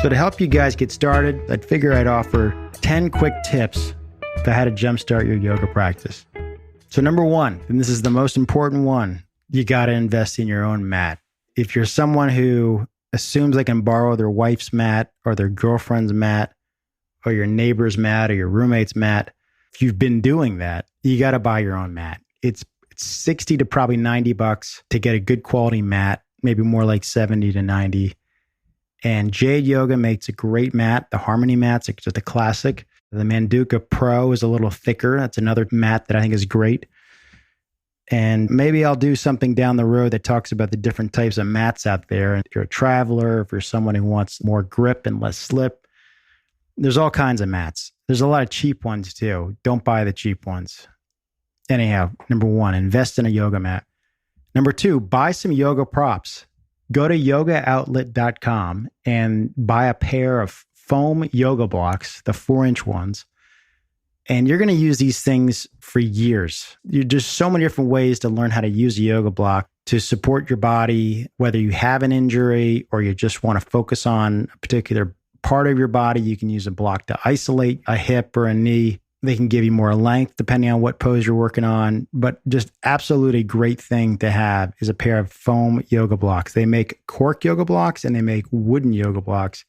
So to help you guys get started, I'd figure I'd offer 10 quick tips for how to jumpstart your yoga practice. So number one, and this is the most important one, you got to invest in your own mat. If you're someone who assumes they can borrow their wife's mat or their girlfriend's mat or your neighbor's mat or your roommate's mat, if you've been doing that, you got to buy your own mat. It's 60 to probably $90 to get a good quality mat, maybe more like 70 to 90. And Jade Yoga makes a great mat. The Harmony mat's just a classic. The Manduka Pro is a little thicker. That's another mat that I think is great. And maybe I'll do something down the road that talks about the different types of mats out there. And if you're a traveler, if you're someone who wants more grip and less slip, there's all kinds of mats. There's a lot of cheap ones too. Don't buy the cheap ones. Anyhow, number one, invest in a yoga mat. Number two, buy some yoga props. Go to yogaoutlet.com and buy a pair of foam yoga blocks, the 4-inch ones. And you're going to use these things for years. There's so many different ways to learn how to use a yoga block to support your body, whether you have an injury or you just want to focus on a particular part of your body. You can use a block to isolate a hip or a knee. They can give you more length depending on what pose you're working on. But just absolutely great thing to have is a pair of foam yoga blocks. They make cork yoga blocks and they make wooden yoga blocks.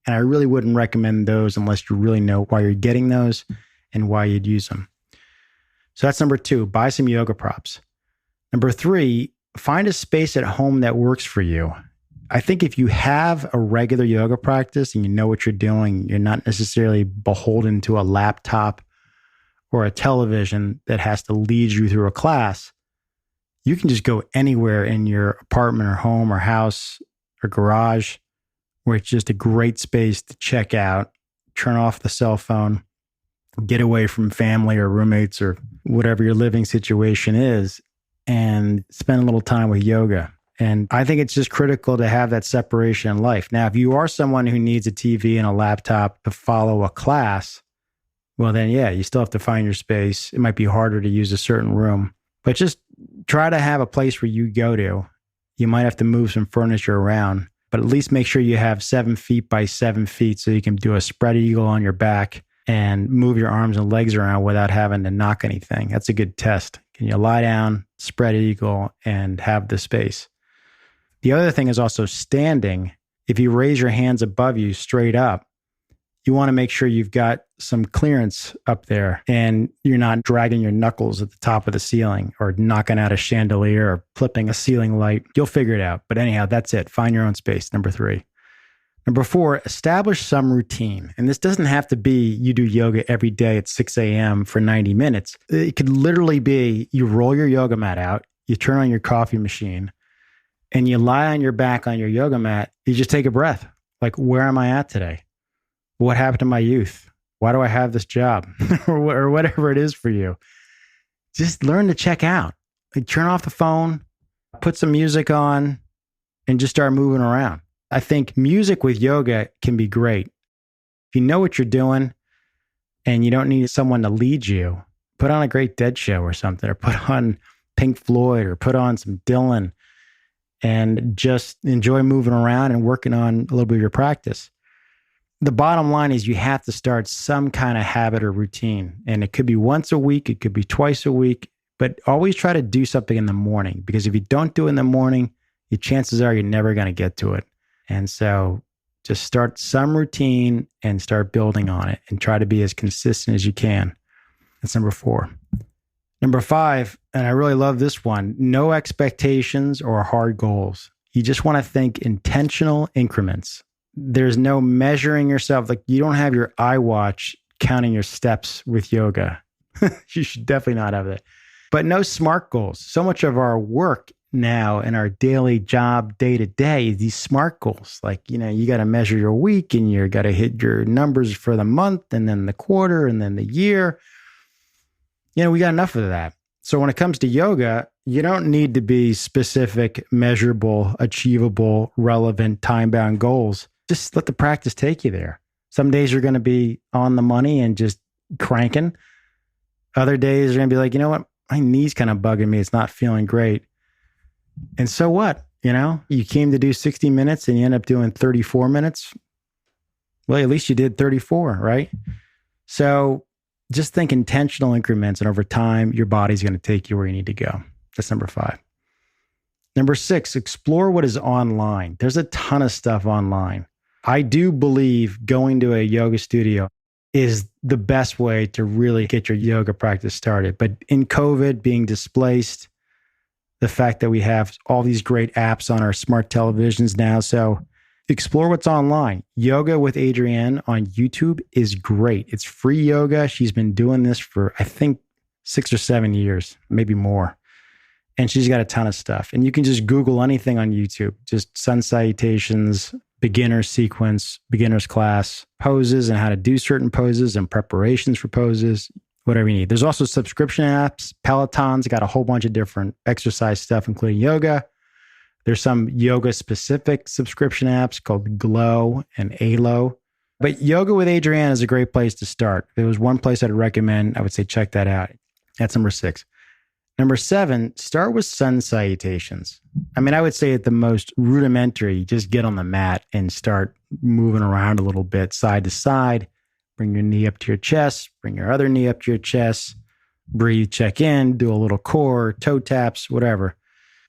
And I really wouldn't recommend those unless you really know why you're getting those and why you'd use them. So that's number two, buy some yoga props. Number three, find a space at home that works for you. I think if you have a regular yoga practice and you know what you're doing, you're not necessarily beholden to a laptop or a television that has to lead you through a class. You can just go anywhere in your apartment or home or house or garage where it's just a great space to check out, turn off the cell phone, get away from family or roommates or whatever your living situation is, and spend a little time with yoga. And I think it's just critical to have that separation in life. Now, if you are someone who needs a TV and a laptop to follow a class, well, then, yeah, you still have to find your space. It might be harder to use a certain room, but just try to have a place where you go to. You might have to move some furniture around, but at least make sure you have 7 feet by 7 feet so you can do a spread eagle on your back and move your arms and legs around without having to knock anything. That's a good test. Can you lie down, spread eagle, and have the space? The other thing is also standing. If you raise your hands above you straight up, you want to make sure you've got some clearance up there and you're not dragging your knuckles at the top of the ceiling or knocking out a chandelier or flipping a ceiling light. You'll figure it out. But anyhow, that's it. Find your own space. Number three. Number four, establish some routine. And this doesn't have to be you do yoga every day at 6 a.m. for 90 minutes. It could literally be you roll your yoga mat out, you turn on your coffee machine, and you lie on your back on your yoga mat. You just take a breath. Like, where am I at today? What happened to my youth? Why do I have this job? or whatever it is for you. Just learn to check out. Like, turn off the phone, put some music on, and just start moving around. I think music with yoga can be great. If you know what you're doing and you don't need someone to lead you, put on a great Dead show or something, or put on Pink Floyd or put on some Dylan and just enjoy moving around and working on a little bit of your practice. The bottom line is you have to start some kind of habit or routine. And it could be once a week, it could be twice a week, but always try to do something in the morning, because if you don't do it in the morning, your chances are you're never going to get to it. And so just start some routine and start building on it and try to be as consistent as you can. That's number four. Number five, and I really love this one, no expectations or hard goals. You just want to think intentional increments. There's no measuring yourself. Like, you don't have your iWatch counting your steps with yoga. You should definitely not have that. But no SMART goals. So much of our work now in our daily job, day to day, these SMART goals. Like, you got to measure your week and you got to hit your numbers for the month and then the quarter and then the year. We got enough of that. So when it comes to yoga, you don't need to be specific, measurable, achievable, relevant, time-bound goals. Just let the practice take you there. Some days you're going to be on the money and just cranking. Other days you're going to be like, you know what? My knee's kind of bugging me. It's not feeling great. And so what? You came to do 60 minutes and you end up doing 34 minutes. Well, at least you did 34, right? So just think intentional increments, and over time, your body's going to take you where you need to go. That's number 5. Number 6, explore what is online. There's a ton of stuff online. I do believe going to a yoga studio is the best way to really get your yoga practice started. But in COVID, being displaced, the fact that we have all these great apps on our smart televisions now. So explore what's online. Yoga with Adrienne on YouTube is great. It's free yoga. She's been doing this for, I think, 6 or 7 years, maybe more. And she's got a ton of stuff. And you can just Google anything on YouTube, just sun salutations, beginner sequence, beginner's class, poses and how to do certain poses and preparations for poses, whatever you need. There's also subscription apps. Peloton's got a whole bunch of different exercise stuff, including yoga. There's some yoga-specific subscription apps called Glow and Alo. But Yoga with Adrienne is a great place to start. If there was one place I'd recommend, I would say check that out. That's number 6. Number 7, start with sun salutations. I mean, I would say at the most rudimentary, just get on the mat and start moving around a little bit, side to side. Bring your knee up to your chest, bring your other knee up to your chest, breathe, check in, do a little core, toe taps, whatever.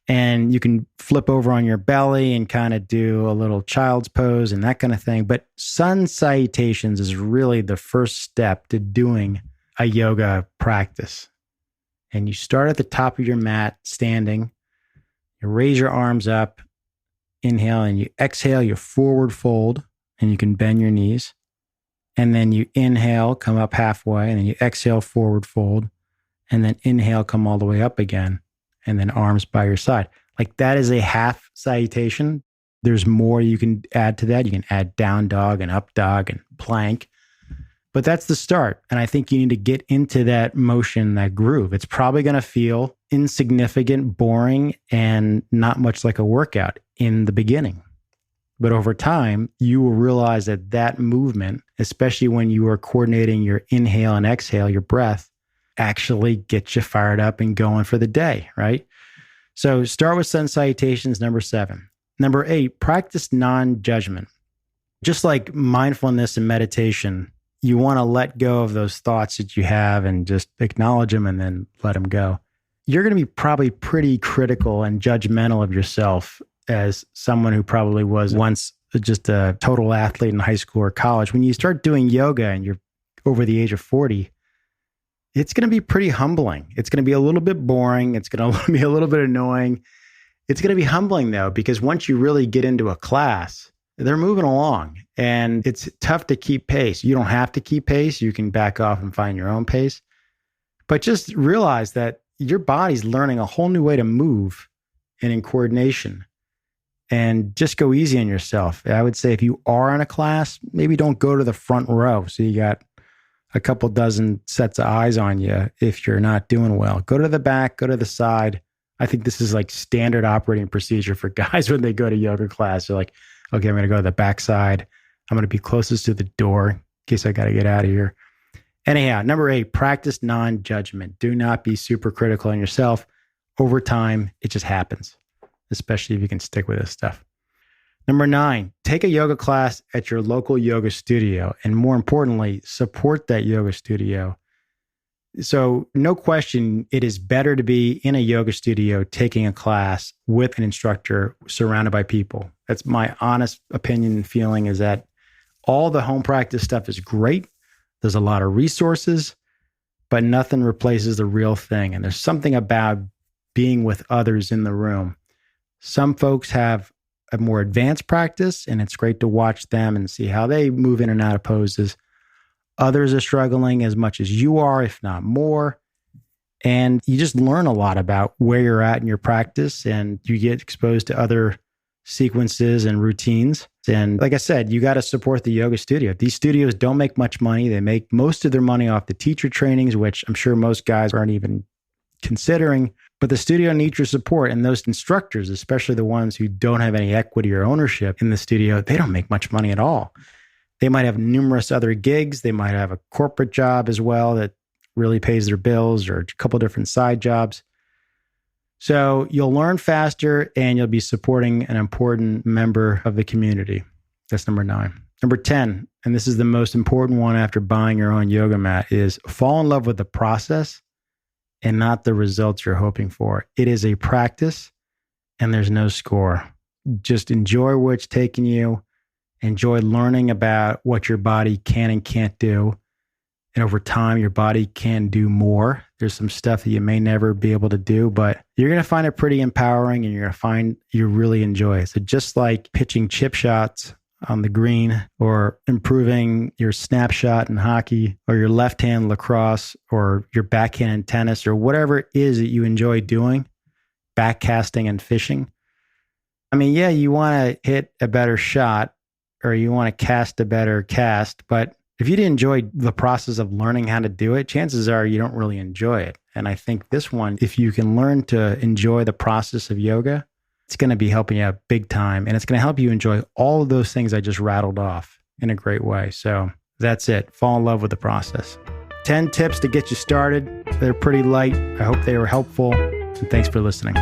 And you can flip over on your belly and kind of do a little child's pose and that kind of thing. But sun salutations is really the first step to doing a yoga practice. And you start at the top of your mat, standing. You raise your arms up, inhale, and you exhale, you forward fold, and you can bend your knees. And then you inhale, come up halfway, and then you exhale, forward fold, and then inhale, come all the way up again, and then arms by your side. Like that is a half salutation. There's more you can add to that. You can add down dog and up dog and plank. But that's the start. And I think you need to get into that motion, that groove. It's probably going to feel insignificant, boring, and not much like a workout in the beginning. But over time, you will realize that that movement, especially when you are coordinating your inhale and exhale, your breath, actually gets you fired up and going for the day, right? So start with sun salutations, number 7. Number 8, practice non-judgment. Just like mindfulness and meditation, you want to let go of those thoughts that you have and just acknowledge them and then let them go. You're going to be probably pretty critical and judgmental of yourself as someone who probably was once just a total athlete in high school or college. When you start doing yoga and you're over the age of 40, it's going to be pretty humbling. It's going to be a little bit boring. It's going to be a little bit annoying. It's going to be humbling though, because once you really get into a class, they're moving along and it's tough to keep pace. You don't have to keep pace. You can back off and find your own pace. But just realize that your body's learning a whole new way to move and in coordination. And just go easy on yourself. I would say if you are in a class, maybe don't go to the front row. So you got a couple dozen sets of eyes on you if you're not doing well. Go to the back, go to the side. I think this is like standard operating procedure for guys when they go to yoga class. They're like, okay, I'm going to go to the back side. I'm going to be closest to the door in case I got to get out of here. Anyhow, number 8, practice non-judgment. Do not be super critical on yourself. Over time, it just happens, especially if you can stick with this stuff. Number 9, take a yoga class at your local yoga studio. And more importantly, support that yoga studio. So no question, it is better to be in a yoga studio taking a class with an instructor surrounded by people. That's my honest opinion and feeling, is that all the home practice stuff is great. There's a lot of resources, but nothing replaces the real thing. And there's something about being with others in the room. Some folks have a more advanced practice, and it's great to watch them and see how they move in and out of poses. Others are struggling as much as you are, if not more. And you just learn a lot about where you're at in your practice, and you get exposed to other sequences and routines. And like I said, you got to support the yoga studio. These studios don't make much money. They make most of their money off the teacher trainings, which I'm sure most guys aren't even considering. But the studio needs your support. And those instructors, especially the ones who don't have any equity or ownership in the studio, they don't make much money at all. They might have numerous other gigs. They might have a corporate job as well that really pays their bills, or a couple different side jobs. So you'll learn faster and you'll be supporting an important member of the community. That's number 9. Number 10, and this is the most important one after buying your own yoga mat, is fall in love with the process and not the results you're hoping for. It is a practice and there's no score. Just enjoy where it's taking you. Enjoy learning about what your body can and can't do. And over time, your body can do more. There's some stuff that you may never be able to do, but you're going to find it pretty empowering and you're going to find you really enjoy it. So just like pitching chip shots on the green or improving your snapshot in hockey or your left hand lacrosse or your backhand in tennis or whatever it is that you enjoy doing, backcasting and fishing. I mean, yeah, you want to hit a better shot or you want to cast a better cast, but if you didn't enjoy the process of learning how to do it, chances are you don't really enjoy it. And I think this one, if you can learn to enjoy the process of yoga, it's going to be helping you out big time. And it's going to help you enjoy all of those things I just rattled off in a great way. So that's it. Fall in love with the process. 10 tips to get you started. They're pretty light. I hope they were helpful. And thanks for listening.